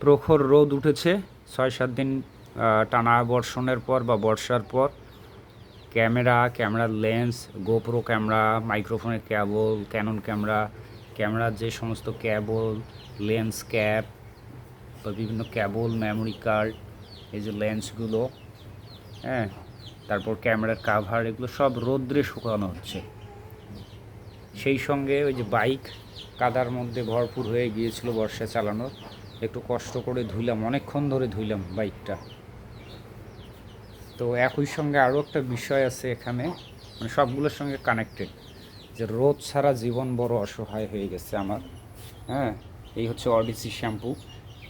প্রখর রোদ উঠেছে ৬-৭ দিন টানা বর্ষণের পর বা বর্ষার পর। ক্যামেরার লেন্স, গোপ্রো ক্যামেরা, মাইক্রোফোনের কেবল, ক্যানন ক্যামেরার যে সমস্ত কেবল, লেন্স ক্যাপ বা বিভিন্ন কেবল, মেমোরি কার্ড, এই যে লেন্সগুলো, হ্যাঁ, তারপর ক্যামেরার কাভার, এগুলো সব রোদ্রে শুকানো হচ্ছে। সেই সঙ্গে ওই যে বাইক কাদার মধ্যে ভরপুর হয়ে গিয়েছিল বর্ষা চালানোর, একটু কষ্ট করে ধুইলাম, অনেকক্ষণ ধরে ধুইলাম বাইকটা। তো একই সঙ্গে আরও একটা বিষয় আছে এখানে, মানে সবগুলোর সঙ্গে কানেক্টেড, যে রোদ ছাড়া জীবন বড় অসহায় হয়ে গেছে আমার। হ্যাঁ, এই হচ্ছে অডিসি শ্যাম্পু।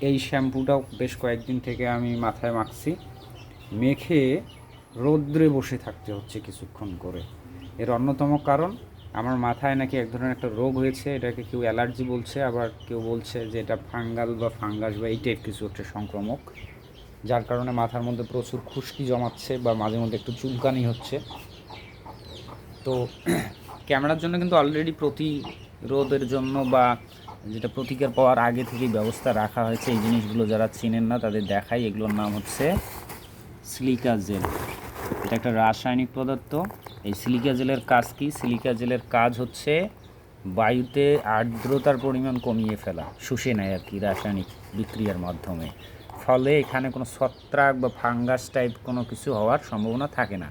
এই শ্যাম্পুটাও বেশ কয়েকদিন থেকে আমি মাথায় মাখছি, মেখে রৌদ্রে বসে থাকতে হচ্ছে কিছুক্ষণ করে। এর অন্যতম কারণ, আমার মাথায় নাকি এক ধরনের একটা রোগ হয়েছে, এটাকে কেউ অ্যালার্জি বলছে, আবার কেউ বলছে যে এটা ফাঙ্গাল বা ফাঙ্গাস বা এই টাইপ কিছু একটা সংক্রামক, যার কারণে মাথার মধ্যে প্রচুর খুশকি জমাচ্ছে বা মাঝে মধ্যে একটু চুলকানি হচ্ছে। তো ক্যামেরার জন্য কিন্তু অলরেডি প্রতিরোধের জন্য বা যেটা প্রতিকার পাওয়ার আগে থেকেই ব্যবস্থা রাখা হয়েছে। এই জিনিসগুলো যারা চেনেন না তাদের দেখাই, এগুলোর নাম হচ্ছে সিলিকা জেল। এটা একটা রাসায়নিক পদার্থ। এই সিলিকা জেলের কাজ কি? সিলিকা জেলের কাজ হচ্ছে বায়ুতে আর্দ্রতার পরিমাণ কমিয়ে ফেলা, শুষে নেয় আর কি, রাসায়নিক বিক্রিয়ার মাধ্যমে। ফলে এখানে কোনো ছত্রাক বা ফাঙ্গাস টাইপ কোনো কিছু হওয়ার সম্ভাবনা থাকে না।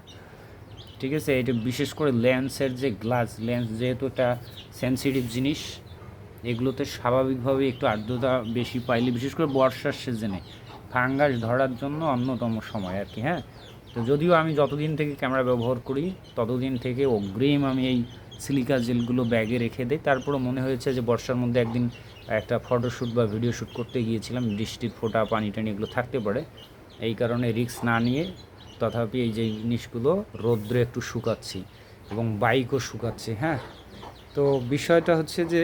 ঠিক আছে, এটা বিশেষ করে লেন্সের যে লেন্স, যেহেতু এটা সেন্সিটিভ জিনিস, এগুলোতে স্বাভাবিকভাবে একটু আর্দ্রতা বেশি পাইলে, বিশেষ করে বর্ষার সিজনে ফাঙ্গাস ধরার জন্য অন্যতম সময় আর কি। হ্যাঁ, তো যদিও আমি যতদিন থেকে ক্যামেরা ব্যবহার করি ততদিন থেকে অগ্রিম আমি এই সিলিকা জেলগুলো ব্যাগে রেখে দিই। তারপরে মনে হয়েছে যে বর্ষার মধ্যে একদিন একটা ফটোশ্যুট বা ভিডিও শ্যুট করতে গিয়েছিলাম, বৃষ্টির ফোঁটা, পানি টানি এগুলো থাকতে পারে, এই কারণে রিস্ক না নিয়ে তথাপি এই যে জিনিসগুলো রৌদ্রে একটু শুকাচ্ছি এবং বাইকও শুকাচ্ছি। হ্যাঁ, তো বিষয়টা হচ্ছে যে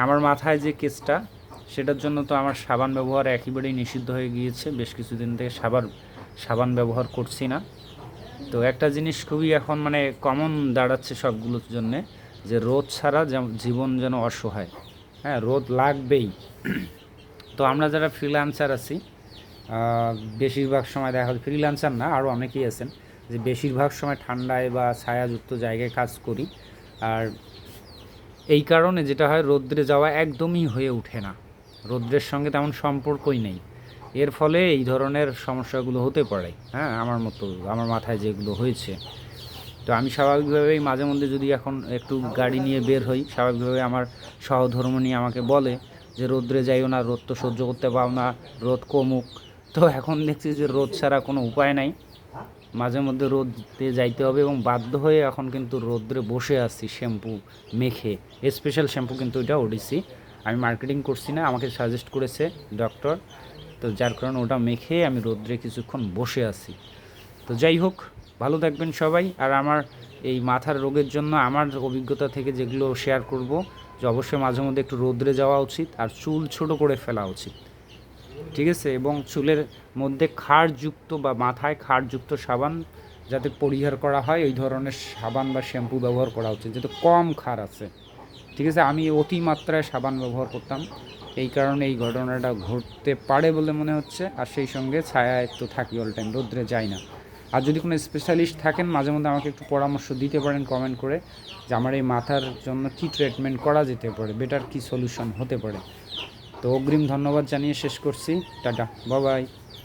আমার মাথায় যে কেসটা, সেটার জন্য তো আমার সাবান ব্যবহার একেবারেই নিষিদ্ধ হয়ে গিয়েছে। বেশ কিছুদিন থেকে সাবান ব্যবহার করছি না। তো একটা জিনিস খুবই এখন মানে কমন দাঁড়াচ্ছে সবগুলোর জন্যে, যে রোদ ছাড়া জীবন যেন অসহায়। হ্যাঁ, রোদ লাগবেই। তো আমরা যারা ফ্রিল্যান্সার আছি, বেশিরভাগ সময় দেখা যায়, ফ্রিল্যান্সার না আরও অনেকেই আছেন, যে বেশিরভাগ সময় ঠান্ডায় বা ছায়াযুক্ত জায়গায় কাজ করি। আর এই কারণে যেটা হয়, রৌদ্রে যাওয়া একদমই হয়ে ওঠে না, রৌদ্রের সঙ্গে তেমন সম্পর্কই নেই। এর ফলে এই ধরনের সমস্যাগুলো হতে পারে। হ্যাঁ, আমার মাথায় যেগুলো হয়েছে। তো আমি স্বাভাবিকভাবেই মাঝে মধ্যে যদি এখন একটু গাড়ি নিয়ে বের হই, স্বাভাবিকভাবে আমার সহধর্মিণী আমাকে বলে যে রৌদ্রে যাইও না, রোদ তো সহ্য করতে পাও না, রোদ কমুক। তো এখন দেখছি যে রোদ ছাড়া কোনো উপায় নাই, মাঝে মধ্যে রোদে যাইতে হবে এবং বাধ্য হয়ে এখন কিন্তু রোদ্রে বসে আছি শ্যাম্পু মেখে। স্পেশাল শ্যাম্পু কিন্তু এটা ওডিসি, আমি মার্কেটিং করছি না, আমাকে সাজেস্ট করেছে ডক্টর। তো যার কারণে ওটা মেখে আমি রোদ্রে কিছুক্ষণ বসে আছি। তো যাই হোক, ভালো থাকবেন সবাই। আর আমার এই মাথার রোগের জন্য আমার অভিজ্ঞতা থেকে যেগুলো শেয়ার করব, যে অবশ্যই মাঝে মধ্যে একটু রোদ্রে যাওয়া উচিত, আর চুল ছোটো করে ফেলা উচিত। ঠিক আছে, এবং চুলের মধ্যে ক্ষারযুক্ত বা মাথায় ক্ষারযুক্ত সাবান যাতে পরিহার করা হয়, ওই ধরনের সাবান বা শ্যাম্পু ব্যবহার করা উচিত যাতে কম ক্ষার আছে। ঠিক আছে, আমি অতিমাত্রায় সাবান ব্যবহার করতাম, এই কারণে এই ঘটনাটা ঘটতে পারে বলে মনে হচ্ছে। আর সেই সঙ্গে ছায়া একটু থাকি অল টাইম, রোদ্রে যাই না। আর যদি কোনো স্পেশালিস্ট থাকেন, মাঝে মধ্যে আমাকে একটু পরামর্শ দিতে পারেন কমেন্ট করে, যে আমার এই মাথার জন্য কী ট্রিটমেন্ট করা যেতে পারে, বেটার কী সলিউশন হতে পারে। তো অগ্রিম ধন্যবাদ জানিয়ে শেষ করছি। Tata, bye bye.